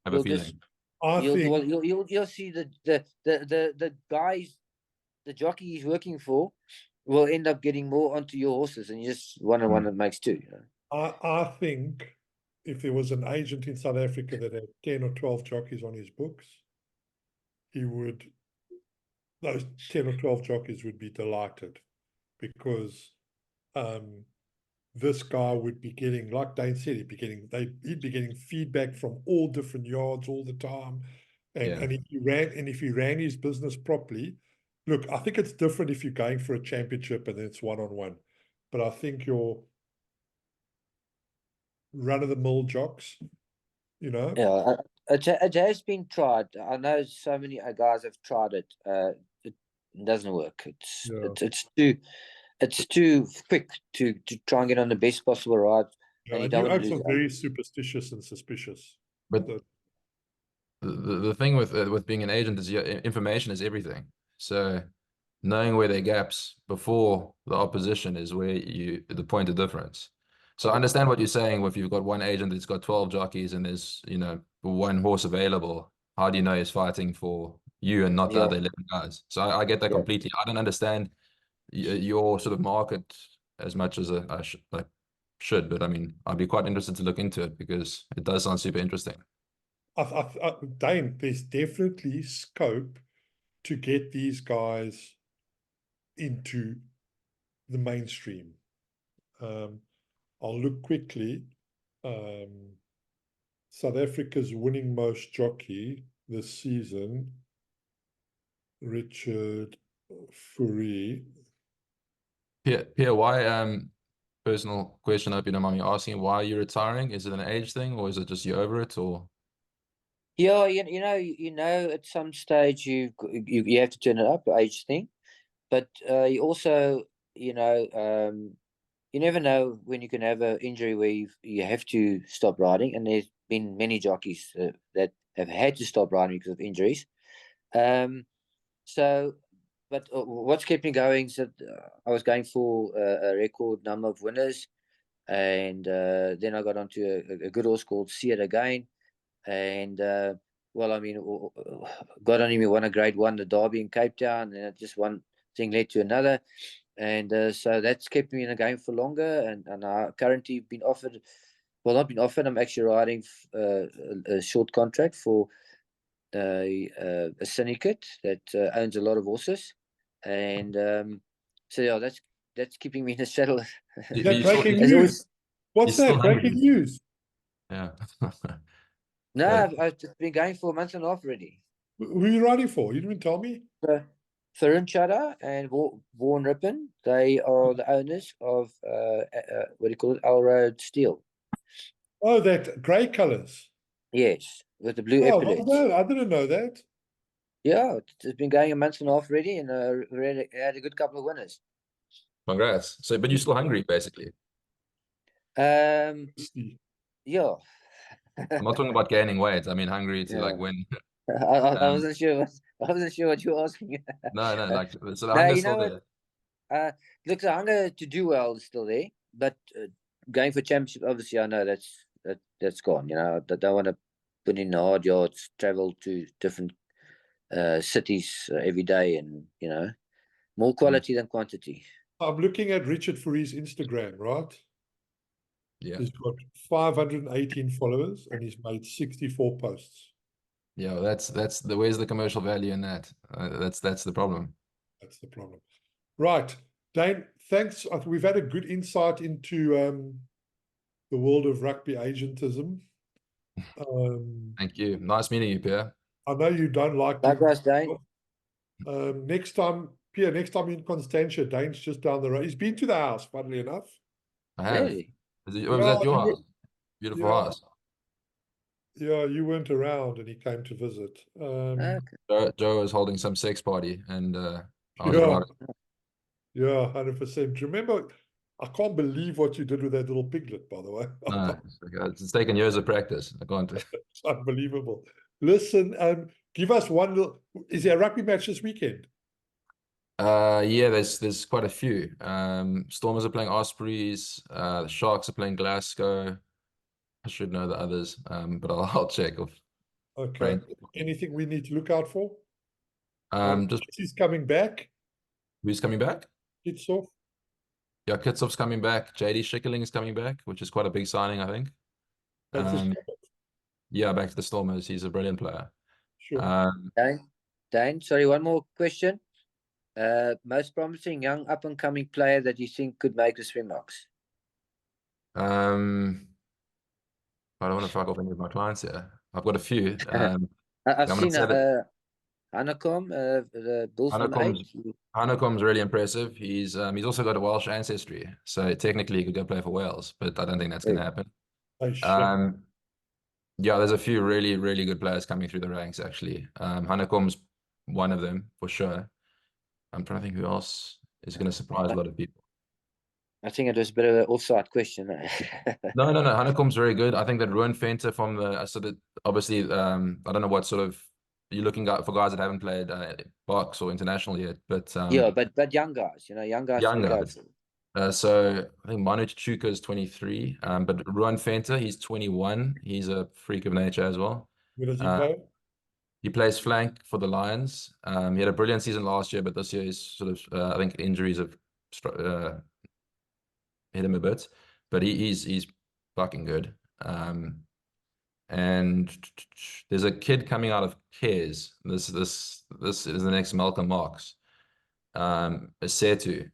I have a you'll feeling. just I think well, you'll see the guys, the jockey he's working for, will end up getting more onto your horses, and you just one and one that makes two. You know? I think if there was an agent in South Africa that had 10 or 12 jockeys on his books, he would, those 10 or 12 jockeys would be delighted, because this guy would be getting, like Dane said, he'd be getting feedback from all different yards all the time. And if he ran his business properly, look, I think it's different if you're going for a championship and it's one-on-one. But I think your run-of-the-mill jocks, you know. Yeah, it has been tried. I know so many guys have tried it. It doesn't work. It's too quick to try and get on the best possible ride, and you don't want to Oaks lose are very superstitious and suspicious. But So, the thing with being an agent is your information is everything. So knowing where there are gaps before the opposition is where the point of difference. So I understand what you're saying. If you've got one agent that's got 12 jockeys and there's, you know, one horse available, how do you know he's fighting for you and not the other 11 guys? So I get that completely. I don't understand your sort of market as much as I should, but I mean, I'd be quite interested to look into it because it does sound super interesting. Dane, there's definitely scope to get these guys into the mainstream. I'll look quickly. South Africa's winning most jockey this season, Richard Fourie. Piere, why personal question, I hope you don't mind me asking, why are you retiring? Is it an age thing or is it just you're over it, or? Yeah, you know, at some stage you have to turn it up, age thing, but you also, you never know when you can have an injury where you have to stop riding, and there's been many jockeys that have had to stop riding because of injuries. So, but what's kept me going is that I was going for a record number of winners, and then I got onto a good horse called Piere again. And well, I mean, God only me won a grade one, the Derby in Cape Town, and just one thing led to another, and so that's kept me in the game for longer. And I currently been offered, well, not been offered. I'm actually riding a short contract for a syndicate that owns a lot of horses, and so yeah, that's keeping me in the saddle. Is that breaking news? What's that? Breaking news? Yeah. No, I've been going for a month and a half already. Who are you riding for? You didn't even tell me. Farun Chada and Vaughan Rippon, they are the owners of what do you call it, Alroad Steel. Oh, that grey colours. Yes, with the blue Oh, epaulets. well, I didn't know that. Yeah, it's been going a month and a half already, and we had a good couple of winners. Congrats. So, but you're still hungry, basically. Yeah. I'm not talking about gaining weight. I mean, hungry to like win. I wasn't sure. I wasn't sure what you were asking. No, like so the hunger's still there. Look, the hunger to do well is still there, but going for championship, obviously, I know that's gone. You know, I don't want to put in the hard yards, travel to different cities every day, and you know, more quality than quantity. I'm looking at Richard Fourie's Instagram, right? Yeah. He's got 518 followers and he's made 64 posts. Yeah, that's the where's the commercial value in that? That's the problem. That's the problem. Right, Dane, thanks. We've had a good insight into the world of rugby agentism. Thank you. Nice meeting you, Piere. I know you don't like Likewise, Dane. Next time, Piere, next time in Constantia, Dane's just down the road. He's been to the house, funnily enough. I have. Really? Was that your house? Beautiful house. Yeah, you weren't around and he came to visit. Okay. Joe was holding some sex party and I was Yeah, around. yeah, 100%. Remember, I can't believe what you did with that little piglet, by the way. No, it's taken years of practice. I can't. It's unbelievable. Listen, give us one little. Is there a rugby match this weekend? Yeah, there's quite a few. Stormers are playing Ospreys. The Sharks are playing Glasgow. I should know the others, but I'll check off. Okay. brain. Anything we need to look out for? Just He's coming back. who's coming back? It's off. Yeah, Kitsov's coming back. JD Schickerling is coming back, which is quite a big signing, I think. That's Um, yeah, back to the Stormers. He's a brilliant player. sure. Dane, sorry, one more question. Most promising young up and coming player that you think could make the Springboks? I don't want to fuck off any of my clients here. I've got a few. I've I'm going seen to say that Hanekom, the Bulls number 8. Hanekom's really impressive. He's also got a Welsh ancestry, so technically he could go play for Wales, but I don't think that's going to happen. Oh, shit. Yeah, there's a few really, really good players coming through the ranks, actually. Hanekom's one of them, for sure. I'm trying to think who else is going to surprise a lot of people. I think it was a bit of an offside question. No. Hanekom's very good. I think that Ruan Venter from the obviously I don't know what sort of you're looking at for guys that haven't played box or international yet, but Yeah, but young guys, young guys to young look out guys. for. So I think Manu Chuka is 23, but Ruan Venter, he's 21. He's a freak of nature as well. Where does he Uh, play? He plays flank for the Lions. He had a brilliant season last year, but this year he's sort of I think injuries have hit him a bit. But he's fucking good. And there's a kid coming out of Cares. This is the next Malcolm Marks. Setu.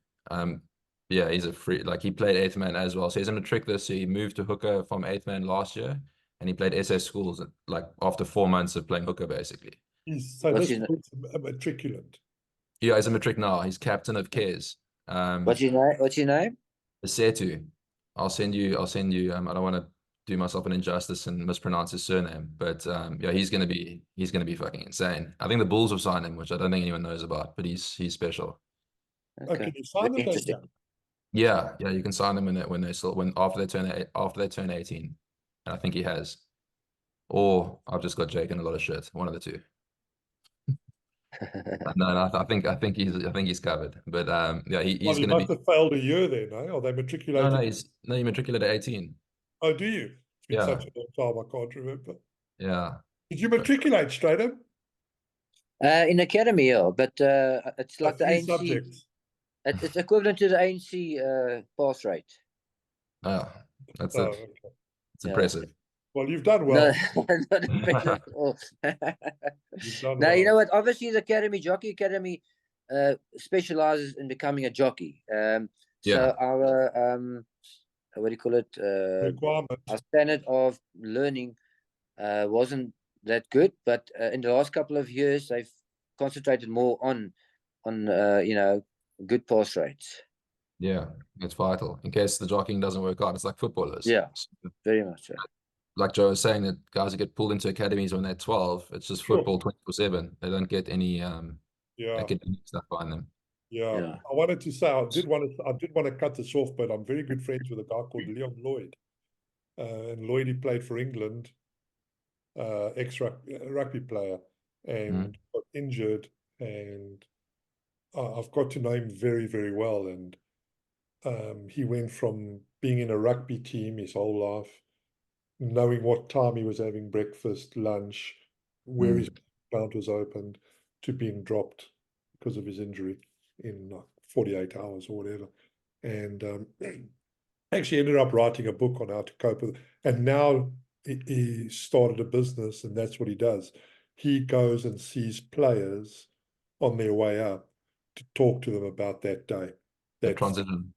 Yeah, he's a free, like he played eighth man as well. So he's in a trick this year. He moved to hooker from eighth man last year, and he played SA schools like after 4 months of playing hooker, basically. What's This his is a matriculant. Yeah, he's a matric now. He's captain of Cares. What's his name? Setu. I'll send you. I don't want to do myself an injustice and mispronounce his surname, but yeah, he's gonna be fucking insane. I think the Bulls have signed him, which I don't think anyone knows about, but he's special. Okay. Can you sign Very it that interesting. young? Yeah, you can sign them when after they turn 18, and I think he has. Or I've just got Jake in a lot of shit. One of the two. No, I think he's covered. But yeah, Well, he's he gonna must be. have failed a year then, eh? Are they No, matriculated? you matriculated at 18. Oh, do you? It's been Yeah, such a long time, I can't remember. yeah. Did you matriculate, Strydom? In academy, yeah, but it's like the 3 ANC. subjects. It's equivalent to the ANC pass rate. Oh, that's Oh, it. okay. It's Yeah. impressive. Well, you've done No, well. not impressive at all. You've done Now, you know well. what? Obviously, the Jockey Academy specializes in becoming a jockey. So Yeah, our what do you call it? Requirement. Our standard of learning wasn't that good, but in the last couple of years, they've concentrated more on good pass rates. yeah. It's vital in case the jockeying doesn't work out. It's like footballers. Yeah, very much so. Like Joe was saying, that guys that get pulled into academies when they're 12, it's just Sure. football 24/7. They don't get any Yeah. academic stuff behind them. Yeah. Yeah. I wanted to say I did want to cut this off, but I'm very good friends with a guy called Leon Lloyd. And Lloyd, he played for England, ex-rugby player, and got injured. And I've got to know him very, very well. And he went from being in a rugby team his whole life, knowing what time he was having breakfast, lunch, where his account was opened, to being dropped because of his injury in 48 hours or whatever. And actually ended up writing a book on how to cope with it. And now he started a business, and that's what he does. He goes and sees players on their way up to talk to them about that day. The transition.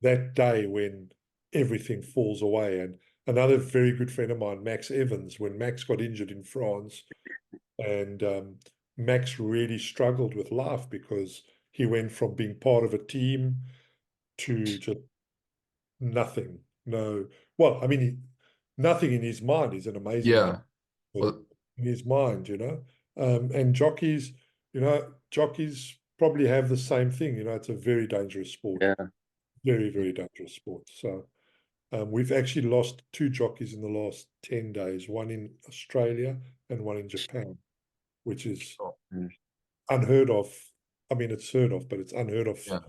That day when everything falls away. And another very good friend of mine, Max Evans, when Max got injured in France, and Max really struggled with life because he went from being part of a team to just nothing. No, well, I mean, nothing in his mind. He's an amazing Yeah. man, but Well, in his mind, and jockeys, jockeys probably have the same thing. It's a very dangerous sport. Yeah. Very, very dangerous sport. So we've actually lost 2 jockeys in the last 10 days, one in Australia and one in Japan, which is unheard of. I mean, it's heard of, but it's unheard of. yeah.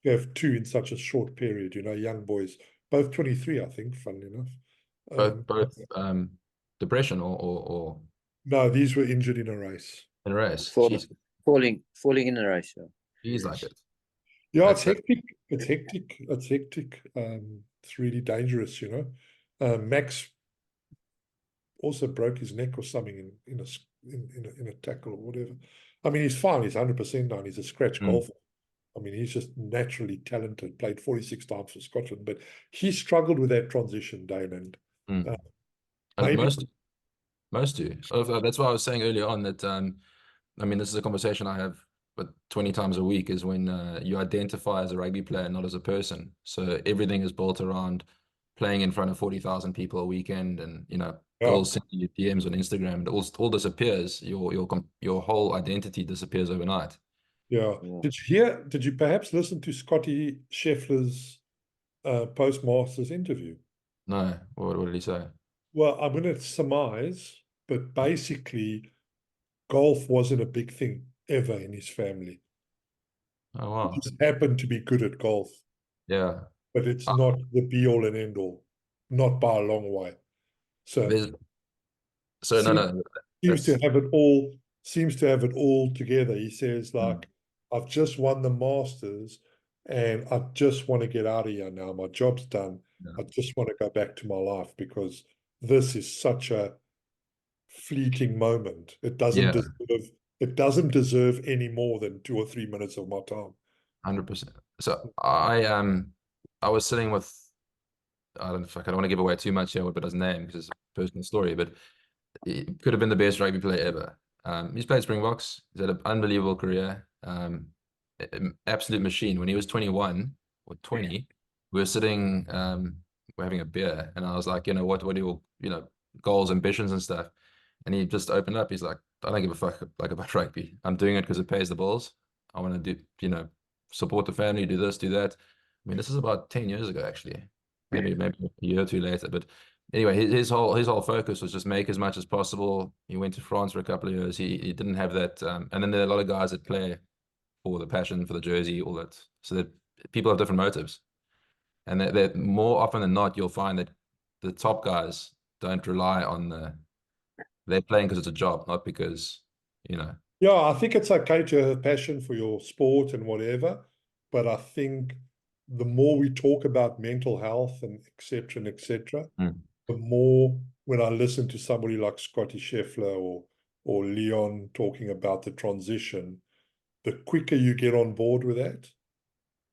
You have 2 in such a short period, young boys, both 23, I think, funnily enough. Both depression or No, these were injured in a race. in a race. Fall, Jeez, falling in a race. Yeah. he's like it. Yeah, it's That's hectic. It's hectic. It's hectic. It's really dangerous, you know. Max also broke his neck or something in a tackle or whatever. I mean, he's fine. He's 100% now. He's a scratch golfer. I mean, he's just naturally talented. Played 46 times for Scotland, but he struggled with that transition, Dane, and and maybe most do. That's why I was saying earlier on that I mean, this is a conversation I have but 20 times a week is when you identify as a rugby player, not as a person. So everything is built around playing in front of 40,000 people a weekend, and you know, yeah, girls sending you DMs on Instagram, and all disappears. Your whole identity disappears overnight. yeah. Yeah. Did you perhaps listen to Scotty Scheffler's postmasters interview? No, what did he say? Well, I'm going to surmise, but basically, golf wasn't a big thing ever in his family. Oh He wow, just happened to be good at golf, yeah. but it's Ah, not the be all and end all, not by a long way. So there's so no, seems, no, seems to that's have it all. Seems to have it all together. He says, mm, like, I've just won the Masters, and I just want to get out of here now. My job's done. yeah, I just want to go back to my life because this is such a fleeting moment. yeah, It doesn't deserve any more than 2 or 3 minutes of my time. 100%. So I was sitting with I don't fuck, I don't want to give away too much here with his name because it's a personal story, but he could have been the best rugby player ever. He's played Springboks. He's had an unbelievable career. Absolute machine. When he was 21 or 20, we were sitting, we're having a beer, and I was like, you know, what are your, you know, goals, ambitions, and stuff? And he just opened up. He's like, I don't give a fuck like about rugby. I'm doing it because it pays the bills. I want to do, you know, support the family, do this, do that. I mean, this is about 10 years ago, actually. Maybe a year or two later, but anyway, his whole focus was just make as much as possible. He went to France for a couple of years. He didn't have that, and then there are a lot of guys that play for the passion, for the jersey, all that. So that people have different motives, and that more often than not, you'll find that the top guys don't rely on they're playing because it's a job, not because you know. Yeah, I think it's okay to have a passion for your sport and whatever, but I think the more we talk about mental health and et cetera, Mm, the more when I listen to somebody like Scotty Scheffler or Leon talking about the transition, the quicker you get on board with that,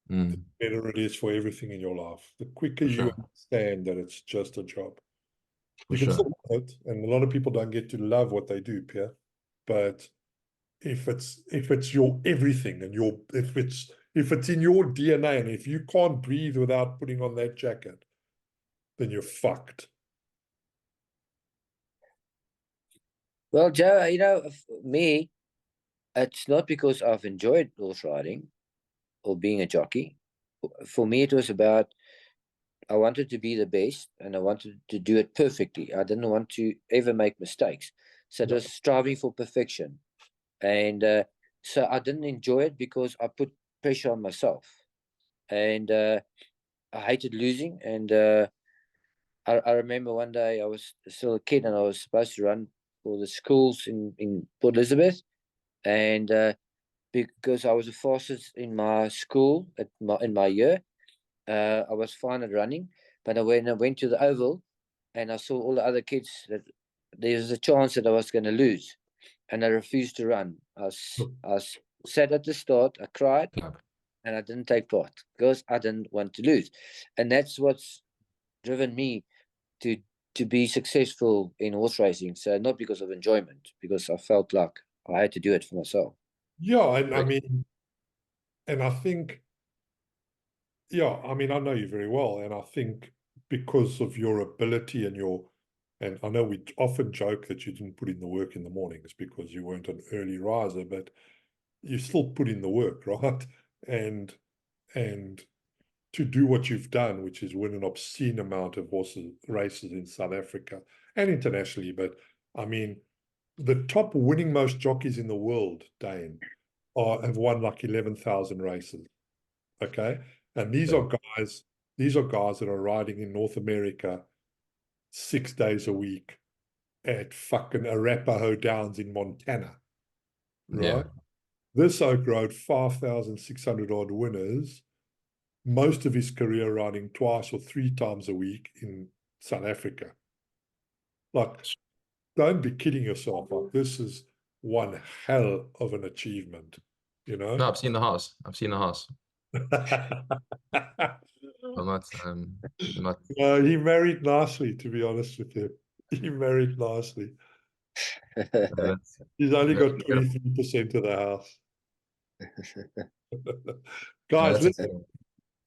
the mm, better it is for everything in your life. The quicker for you sure, understand that it's just a job. for You can sure. still love it, and a lot of people don't get to love what they do, Pierre. But if it's your everything and if it's in your DNA, and if you can't breathe without putting on that jacket, then you're fucked. Well, Joe, you know, me, it's not because I've enjoyed horse riding or being a jockey. For me, it was about I wanted to be the best and I wanted to do it perfectly. I didn't want to ever make mistakes. So it No. was striving for perfection. And so I didn't enjoy it because I put pressure on myself. And I hated losing. And I remember one day I was still a kid and I was supposed to run for the schools in Port Elizabeth. And because I was the fastest in my school in my year, I was fine at running. But when I went to the oval and I saw all the other kids, that there was a chance that I was going to lose, and I refused to run. I sat at the start, I cried, Yeah. and I didn't take part because I didn't want to lose, and that's what's driven me to to be successful in horse racing. So not because of enjoyment, because I felt like I had to do it for myself. Yeah, and I Like, mean, and I think, yeah, I mean, I know you very well, and I think because of your ability and I know we often joke that you didn't put in the work in the mornings because you weren't an early riser, but you still put in the work, right? And and to do what you've done, which is win an obscene amount of horses races in South Africa and internationally. But I mean, the top winning most jockeys in the world, Dane, have won like 11,000 races. Okay, and these are guys that are riding in North America 6 days a week, at fucking Arapahoe Downs in Montana, right? Yeah. This oak rode 5,600 odd winners, most of his career riding twice or three times a week in South Africa. Like, don't be kidding yourself. Like, this is one hell of an achievement, you know? No, I've seen the horse. I've seen the horse. I'm not. He married nicely, to be honest with you. He married nicely. That's, He's only that's got incredible. 23% of the house. No, Guys, that's listen, incredible.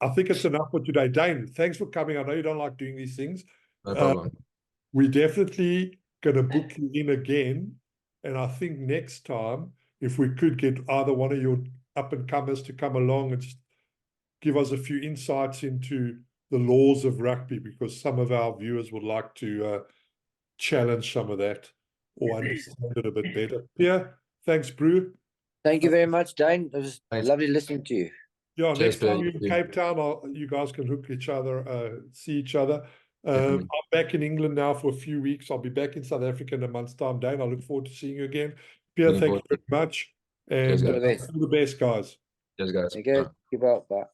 I think it's enough for today. Dane, thanks for coming. I know you don't like doing these things. No problem. We're definitely going to book you in again. And I think next time, if we could get either one of your up-and-comers to come along and just give us a few insights into the laws of rugby, because some of our viewers would like to challenge some of that or understand it a bit better. Yeah, thanks, Brew. Thank you very much, Dane. It was Thanks. lovely listening to you. Yeah, Cheers, next time Piere. you're in Cape Town, you guys can hook each other, see each other. Definitely. I'm back in England now for a few weeks. I'll be back in South Africa in a month's time, Dane. I look forward to seeing you again. Piere, Looking thank you forward. very much. Cheers, And All the best. all the best, guys. Cheers, guys. Okay, keep up. Bye.